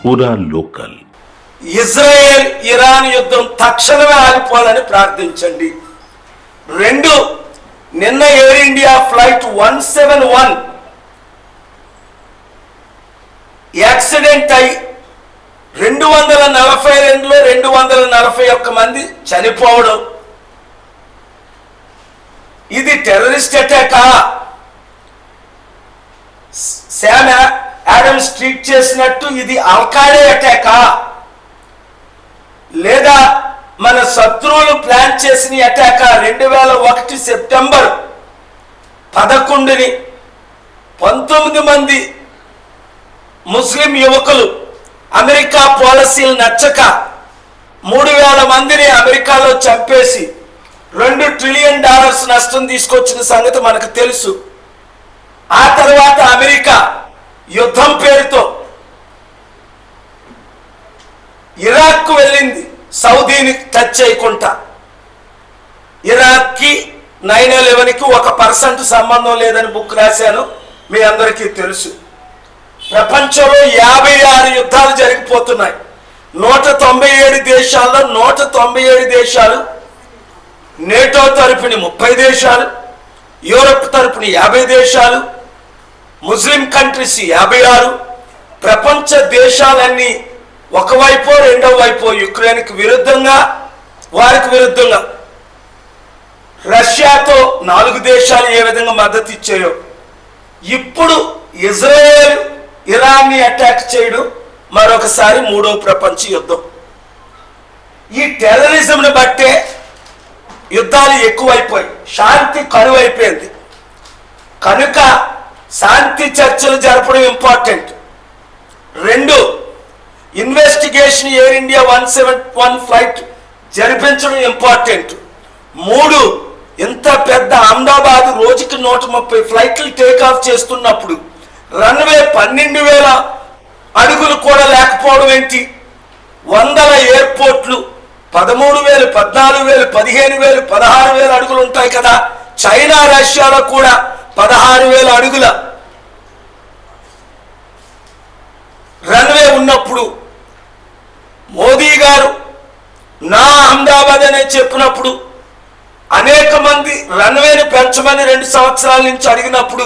పూరా local. Israel Iran యుద్ధం తక్షణమే ఆగిపోవాలని ప్రార్థించండి. 2, నిన్న ఎయిర్ ఇండియా ఫ్లైట్ 171 యాక్సిడెంట్ అయి 242లో 241 మంది చనిపోవడం, ఇది టెర్రరిస్ట్ అటాకా? శామ్ ఆడమ్స్ ట్వీట్ చేసినట్టు ఇది అల్ఖైదా అటాకా? లేదా మన శత్రువులు ప్లాన్ చేసిన అటాకా? 2001 సెప్టెంబర్ 11ని 19 మంది ముస్లిం యువకులు అమెరికా పాలసీలు నచ్చక 3000 మందిని అమెరికాలో చంపేసి $2 ట్రిలియన్ నష్టం తీసుకొచ్చిన సంగతి మనకు తెలుసు. ఆ తర్వాత అమెరికా యుద్ధం పేరుతో ఇరాక్కు వెళ్ళింది, సౌదీని టచ్ చేయకుండా. ఇరాక్కి 9/11కి 1% సంబంధం లేదని బుక్ రాశాను, మీ అందరికీ తెలుసు. ప్రపంచంలో 56 యుద్ధాలు జరిగిపోతున్నాయి. 197 దేశాల్లో 197 దేశాలు, నేటో తరపున 30 దేశాలు, యూరప్ తరపున 50 దేశాలు, ముస్లిం కంట్రీస్ 56. ప్రపంచ దేశాలన్నీ ఒకవైపు రెండో వైపు యుక్రెయిన్కి విరుద్ధంగా, వారికి విరుద్ధంగా రష్యాతో 4 దేశాలు ఏ విధంగా మద్దతు ఇచ్చాయో, ఇప్పుడు ఇజ్రాయెల్ ఇరాన్ని అటాక్ చేయడం మరొకసారి 3వ ప్రపంచ యుద్ధం. ఈ టెర్రరిజంని బట్టే యుద్ధాలు ఎక్కువైపోయి శాంతి కరువైపోయింది. కనుక శాంతి చర్చలు జరపడం important. 2, investigation Air India 171 flight జరిపించడం ఇంపార్టెంట్. 3, ఇంత పెద్ద అహ్మదాబాద్ రోజుకి 130 ఫ్లైట్లు టేకాఫ్ చేస్తున్నప్పుడు రన్వే 12,000 అడుగులు కూడా లేకపోవడం ఏంటి? 100 ఎయిర్పోర్ట్లు 13,000, 14,000, 15,000, 16,000 అడుగులు ఉంటాయి కదా. చైనా, రష్యాలో కూడా 16,000 అడుగుల రన్వే ఉన్నప్పుడు మోదీ గారు నా అహ్మదాబాద్ అనే చెప్పినప్పుడు, అనేక మంది రన్వేని పెంచమని 2 సంవత్సరాల నుంచి అడిగినప్పుడు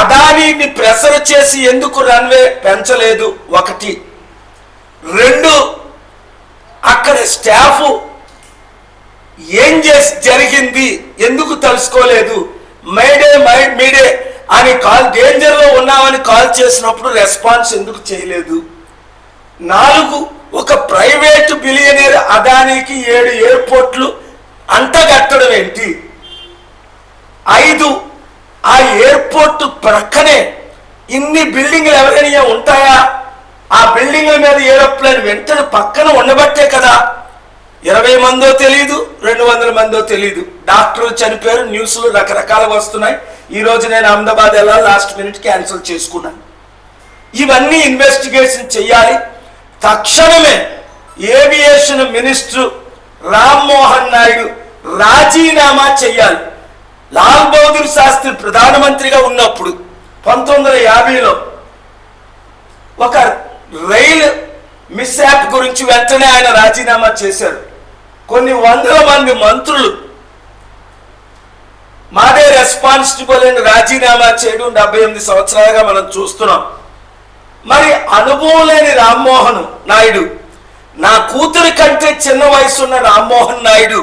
అదానీని ప్రెషర్ చేసి ఎందుకు రన్వే పెంచలేదు? 1. 2, అక్కడ స్టాఫ్ ఏం చేసి జరిగింది ఎందుకు తెలుసుకోలేదు? మీడే అని కాల్, డేంజర్లో ఉన్నామని కాల్ చేసినప్పుడు రెస్పాన్స్ ఎందుకు చేయలేదు? 4, ఒక ప్రైవేట్ బిలియనీర్ అదానీకి 7 ఎయిర్పోర్ట్లు అంటగట్టడం ఏంటి? 5, ఆ ఎయిర్పోర్ట్ ప్రక్కనే ఇన్ని బిల్డింగ్లు ఎవరైనా ఉంటాయా? ఆ బిల్డింగ్ల మీద ఏరోప్లేన్ వెంటనే పక్కన ఉండబట్టే కదా 20 మందో తెలియదు, 200 మందో తెలియదు డాక్టర్లు చనిపోయారు. న్యూస్లు రకరకాలుగా వస్తున్నాయి. ఈరోజు నేను అహ్మదాబాద్ వెళ్ళాలి, లాస్ట్ మినిట్ క్యాన్సిల్ చేసుకున్నాను. ఇవన్నీ ఇన్వెస్టిగేషన్ చేయాలి. తక్షణమే ఏవియేషన్ మినిస్టర్ రామ్మోహన్ నాయుడు రాజీనామా చేయాలి. లాల్ బహదూర్ శాస్త్రి ప్రధానమంత్రిగా ఉన్నప్పుడు 1950లో ఒక రైలు మిస్యాప్ గురించి వెంటనే ఆయన రాజీనామా చేశారు. కొన్ని 100 మంది మంత్రులు మాదే రెస్పాన్సిబుల్ అని రాజీనామా చేయడం 78 సంవత్సరాలుగా మనం చూస్తున్నాం. మరి అనుభవం లేని రామ్మోహన్ నాయుడు, నా కూతురి కంటే చిన్న వయసున్న రామ్మోహన్ నాయుడు,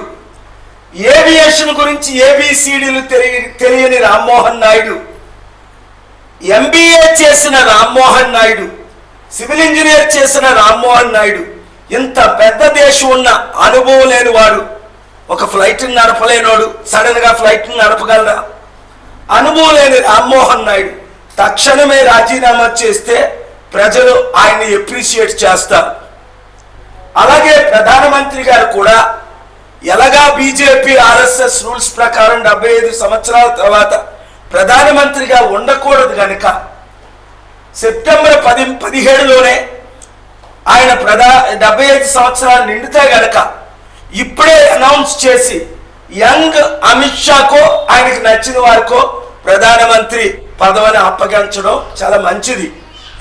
ఏవియేషన్ గురించి ABCDలు తెలియని రామ్మోహన్ నాయుడు, MBA చేసిన రామ్మోహన్ నాయుడు, సివిల్ ఇంజనీర్ చేసిన రామ్మోహన్ నాయుడు, ఇంత పెద్ద దేశం ఉన్న అనుభవం లేని వాడు, ఒక ఫ్లైట్ని నడపలేనోడు సడన్గా ఫ్లైట్ని నడపగలరా? అనుభవం లేని రామ్మోహన్ నాయుడు తక్షణమే రాజీనామా చేస్తే ప్రజలు ఆయన్ని అప్రిషియేట్ చేస్తారు. అలాగే ప్రధానమంత్రి గారు కూడా ఎలాగా బీజేపీ RSS రూల్స్ ప్రకారం 75 సంవత్సరాల తర్వాత ప్రధానమంత్రిగా ఉండకూడదు కనుక సెప్టెంబర్ 17లోనే ఆయన 75 సంవత్సరాలు నిండితే గనక ఇప్పుడే అనౌన్స్ చేసి యంగ్ అమిత్ షాకో ఆయనకి నచ్చిన వారికో ప్రధానమంత్రి పదవిని అప్పగించడం చాలా మంచిది.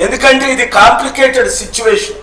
ఎందుకంటే ఇది కాంప్లికేటెడ్ సిచ్యువేషన్.